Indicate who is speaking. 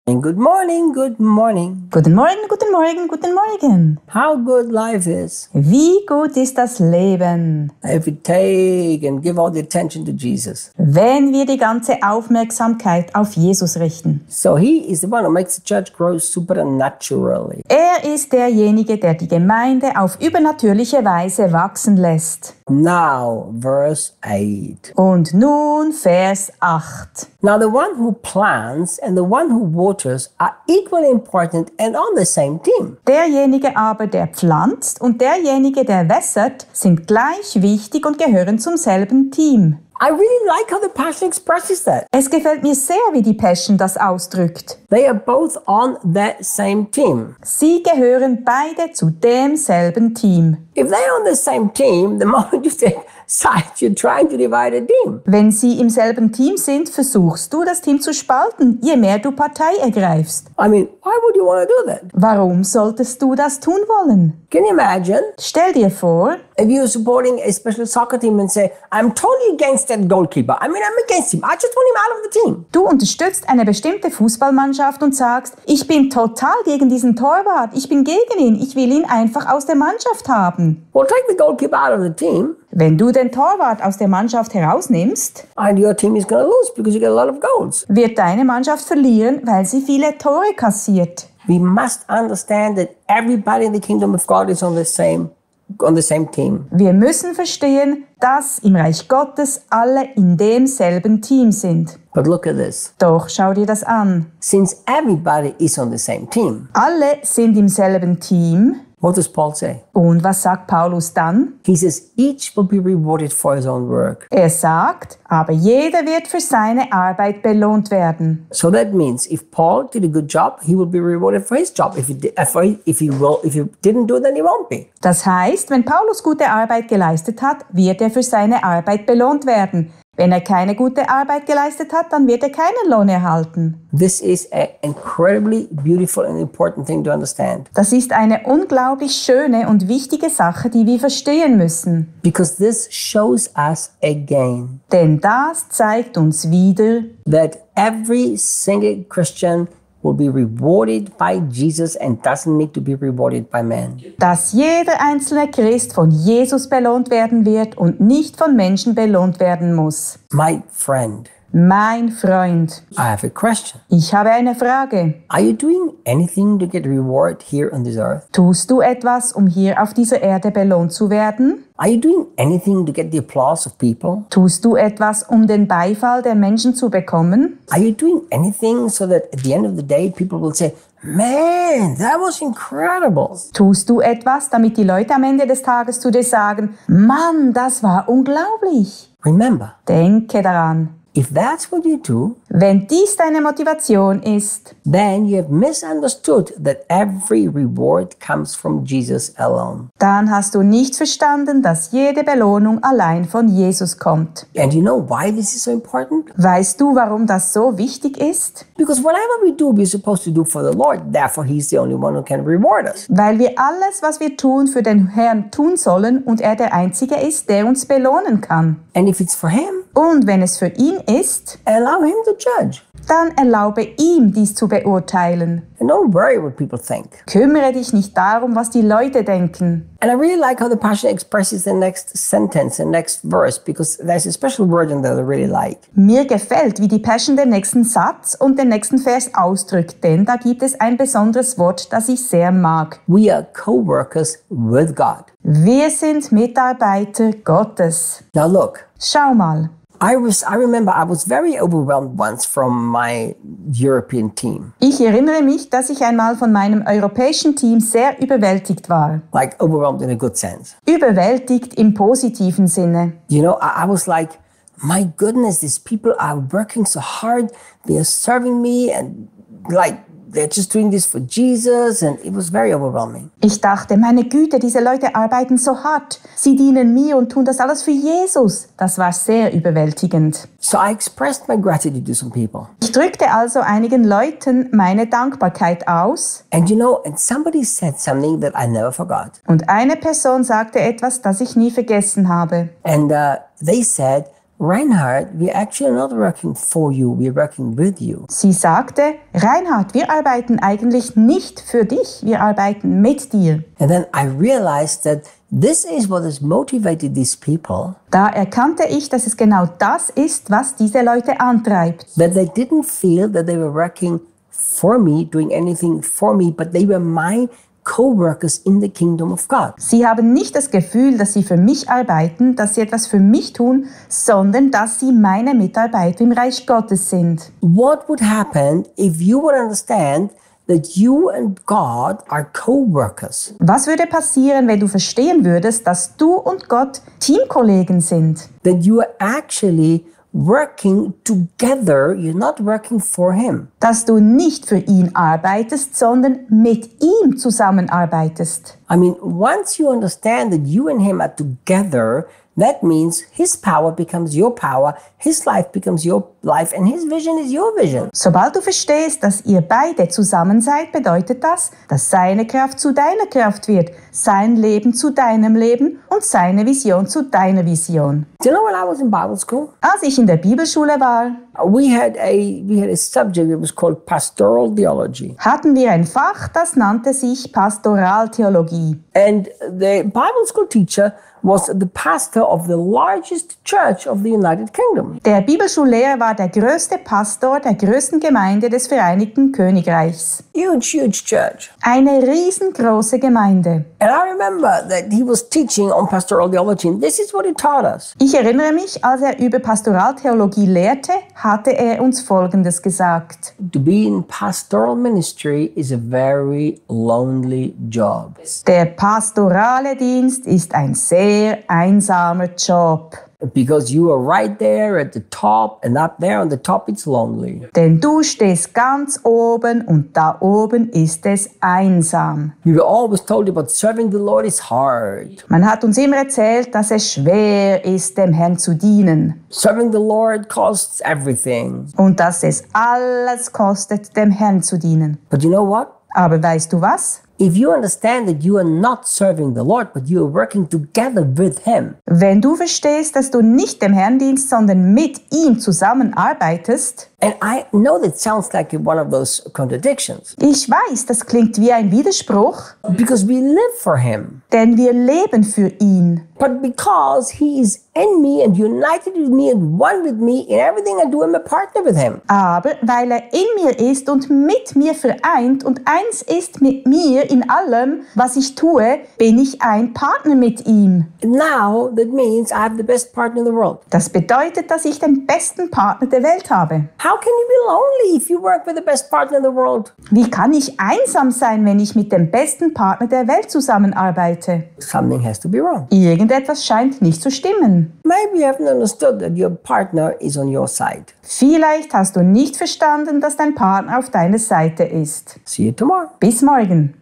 Speaker 1: And good morning, good morning.
Speaker 2: Guten Morgen, guten Morgen, guten Morgen.
Speaker 1: How good life is.
Speaker 2: Wie gut ist das Leben,
Speaker 1: If we take and give all the attention to Jesus.
Speaker 2: wenn wir die ganze Aufmerksamkeit auf Jesus richten.
Speaker 1: So he is the one who makes the church grow supernaturally.
Speaker 2: Er ist derjenige, der die Gemeinde auf übernatürliche Weise wachsen lässt.
Speaker 1: Now, verse 8.
Speaker 2: Und nun Vers 8.
Speaker 1: Now the one who plants and the one who waters are equally important and on the same team.
Speaker 2: Derjenige aber, der pflanzt und derjenige, der wässert, sind gleich wichtig und gehören zum selben Team.
Speaker 1: I really like how the Passion expresses that.
Speaker 2: Es gefällt mir sehr, wie die Passion das ausdrückt.
Speaker 1: They are both on that same team.
Speaker 2: Sie gehören beide zu demselben Team.
Speaker 1: If they're on the same team, the moment you take sides, you're trying to divide a team.
Speaker 2: Wenn sie im selben Team sind, versuchst du, das Team zu spalten, je mehr du Partei ergreifst.
Speaker 1: I mean, why would you want to do that?
Speaker 2: Warum solltest du das tun wollen?
Speaker 1: Can you imagine
Speaker 2: Stell dir vor,
Speaker 1: if you're supporting a special soccer team and say, I'm totally against that goalkeeper. I mean, I'm against him. I just want him out of the team.
Speaker 2: du unterstützt eine bestimmte Fußballmannschaft und sagst, ich bin total gegen diesen Torwart, ich bin gegen ihn, ich will ihn einfach aus der Mannschaft haben.
Speaker 1: Well, take the goalkeeper out of the team,
Speaker 2: Wenn du den Torwart aus der Mannschaft herausnimmst,
Speaker 1: and your team is going to lose because you get a lot of goals.
Speaker 2: wird deine Mannschaft verlieren, weil sie viele Tore kassiert.
Speaker 1: We must understand that everybody in the kingdom of God is on the same team.
Speaker 2: Wir müssen verstehen, dass im Reich Gottes alle in demselben Team sind.
Speaker 1: But look at this.
Speaker 2: Doch schau dir das an.
Speaker 1: Since everybody is on the same team,
Speaker 2: Alle sind im selben Team.
Speaker 1: what does Paul say?
Speaker 2: Und was sagt Paulus dann?
Speaker 1: He says, each will be rewarded for his own work.
Speaker 2: Er sagt, aber jeder wird für seine Arbeit belohnt werden.
Speaker 1: So that means if Paul did a good job, he will be rewarded for his job. If he didn't do it, then he won't be.
Speaker 2: Das heißt, wenn Paulus gute Arbeit geleistet hat, wird er für seine Arbeit belohnt werden. Wenn er keine gute Arbeit geleistet hat, dann wird er keinen Lohn erhalten.
Speaker 1: This is an incredibly beautiful and important thing to understand.
Speaker 2: Das ist eine unglaublich schöne und wichtige Sache, die wir verstehen müssen.
Speaker 1: Because this shows us again
Speaker 2: Denn das zeigt uns wieder,
Speaker 1: that every single Christian will be rewarded by Jesus and doesn't need to be rewarded by man.
Speaker 2: dass jeder einzelne Christ von Jesus belohnt werden wird und nicht von Menschen belohnt werden muss.
Speaker 1: My friend,
Speaker 2: Mein Freund,
Speaker 1: I have a question.
Speaker 2: ich habe eine Frage.
Speaker 1: Are you doing anything to get reward here on this earth?
Speaker 2: Tust du etwas, um hier auf dieser Erde belohnt zu werden?
Speaker 1: Are you doing anything to get the applause of people?
Speaker 2: Tust du etwas, um den Beifall der Menschen zu bekommen?
Speaker 1: Are you doing anything so that at the end of the day people will say, man, that was incredible?
Speaker 2: Tust du etwas, damit die Leute am Ende des Tages zu dir sagen, Mann, das war unglaublich?
Speaker 1: Remember,
Speaker 2: Denke daran,
Speaker 1: if that's what you do,
Speaker 2: wenn dies deine Motivation ist,
Speaker 1: then you have misunderstood that every reward comes from Jesus alone.
Speaker 2: dann hast du nicht verstanden, dass jede Belohnung allein von Jesus kommt.
Speaker 1: And you know why this is so important?
Speaker 2: Weißt du, warum das so wichtig ist?
Speaker 1: Because whatever we do, we're supposed to do for the Lord. Therefore, He's the only one who can reward us.
Speaker 2: Weil wir alles, was wir tun, für den Herrn tun sollen und er der Einzige ist, der uns belohnen kann.
Speaker 1: And if it's for Him,
Speaker 2: Und wenn es für ihn ist,
Speaker 1: allow Him to judge.
Speaker 2: dann erlaube ihm, dies zu beurteilen.
Speaker 1: And don't worry what people think.
Speaker 2: Kümmere dich nicht darum, was die Leute denken.
Speaker 1: And I really like how the Passion expresses the next sentence, the next verse, because there's a special word in there that I really like.
Speaker 2: Mir gefällt, wie die Passion den nächsten Satz und den nächsten Vers ausdrückt, denn da gibt es ein besonderes Wort, das ich sehr mag.
Speaker 1: We are co-workers with God.
Speaker 2: Wir sind Mitarbeiter Gottes.
Speaker 1: Now look,
Speaker 2: Schau mal.
Speaker 1: I remember I was very overwhelmed once from my European team.
Speaker 2: Ich erinnere mich, dass ich einmal von meinem europäischen Team sehr überwältigt war.
Speaker 1: Like overwhelmed in a good sense.
Speaker 2: Überwältigt im positiven Sinne.
Speaker 1: You know, I was like, my goodness, these people are working so hard. They are serving me and like they're just doing this for Jesus, and it was very overwhelming.
Speaker 2: Ich dachte, meine Güte, diese Leute arbeiten so hart. Sie dienen mir und tun das alles für Jesus. Das war sehr überwältigend.
Speaker 1: So I expressed my gratitude to some people.
Speaker 2: Ich drückte also einigen Leuten meine Dankbarkeit aus.
Speaker 1: And you know, and somebody said something that I never forgot.
Speaker 2: Und eine Person sagte etwas, das ich nie vergessen habe.
Speaker 1: And they said, Reinhard, we're actually not working for you, we're working with you.
Speaker 2: Sie sagte, Reinhard, wir arbeiten eigentlich nicht für dich, wir arbeiten mit dir.
Speaker 1: And then I realized that this is what has motivated these people.
Speaker 2: Da erkannte ich, dass es genau das ist, was diese Leute antreibt.
Speaker 1: That they didn't feel that they were working for me, doing anything for me, but they were my co-workers in the kingdom of God.
Speaker 2: Sie haben nicht das Gefühl, dass sie für mich arbeiten, dass sie etwas für mich tun, sondern dass sie meine Mitarbeiter im Reich Gottes sind.
Speaker 1: What would happen if you would understand that you and God are co-workers?
Speaker 2: Was würde passieren, wenn du verstehen würdest, dass du und Gott Teamkollegen sind?
Speaker 1: That you are actually working together, you're not working for him.
Speaker 2: Dass du nicht für ihn arbeitest, sondern mit ihm zusammenarbeitest.
Speaker 1: I mean, once you understand that you and him are together, that means his power becomes your power, his life becomes your life, and his vision is your vision.
Speaker 2: Sobald du verstehst, dass ihr beide zusammen seid, bedeutet das, dass seine Kraft zu deiner Kraft wird, sein Leben zu deinem Leben und seine Vision zu deiner Vision.
Speaker 1: Do you know when I was in Bible school?
Speaker 2: Als ich in der Bibelschule war,
Speaker 1: We had a subject that was called pastoral theology.
Speaker 2: hatten wir ein Fach, das nannte sich Pastoraltheologie.
Speaker 1: And the Bible school teacher was the pastor of the largest church of the United Kingdom.
Speaker 2: Der Bibelschullehrer war der größte Pastor der größten Gemeinde des Vereinigten Königreichs.
Speaker 1: Huge church.
Speaker 2: Eine riesengroße Gemeinde.
Speaker 1: And I remember that he was teaching on pastoral theology, and this is what he taught us.
Speaker 2: Ich erinnere mich, als er über Pastoraltheologie lehrte, hatte er uns Folgendes gesagt.
Speaker 1: To be in pastoral ministry is a very lonely job.
Speaker 2: Der pastorale Dienst ist ein sehr einsamer Job.
Speaker 1: Because you are right there at the top, and up there on the top it's lonely.
Speaker 2: Denn du stehst ganz oben und da oben ist es einsam.
Speaker 1: We were always told about serving the Lord is hard.
Speaker 2: Man hat uns immer erzählt, dass es schwer ist, dem Herrn zu dienen.
Speaker 1: Serving the Lord costs everything.
Speaker 2: Und dass es alles kostet, dem Herrn zu dienen.
Speaker 1: But you know what?
Speaker 2: Aber weißt du was?
Speaker 1: If you understand that you are not serving the Lord, but you are working together with him.
Speaker 2: Wenn du verstehst, dass du nicht dem Herrn dienst, sondern mit ihm zusammenarbeitest.
Speaker 1: And I know that sounds like one of those contradictions.
Speaker 2: Ich weiß, das klingt wie ein Widerspruch.
Speaker 1: Because we live for him.
Speaker 2: Denn wir leben für ihn.
Speaker 1: But because he is in me and united with me and one with me in everything I do, I'm a partner with him.
Speaker 2: Aber weil er in mir ist und mit mir vereint und eins ist mit mir in allem, was ich tue, bin ich ein Partner mit ihm.
Speaker 1: Now that means I have the best partner in the world.
Speaker 2: Das bedeutet, dass ich den besten Partner der Welt habe.
Speaker 1: How can you be lonely if you work with the best partner in the world?
Speaker 2: Wie kann ich einsam sein, wenn ich mit dem besten Partner der Welt zusammenarbeite?
Speaker 1: Something has to be wrong.
Speaker 2: Irgendetwas scheint nicht zu stimmen.
Speaker 1: Maybe you haven't understood that your partner is on your side.
Speaker 2: Vielleicht hast du nicht verstanden, dass dein Partner auf deiner Seite ist.
Speaker 1: See you tomorrow.
Speaker 2: Bis morgen.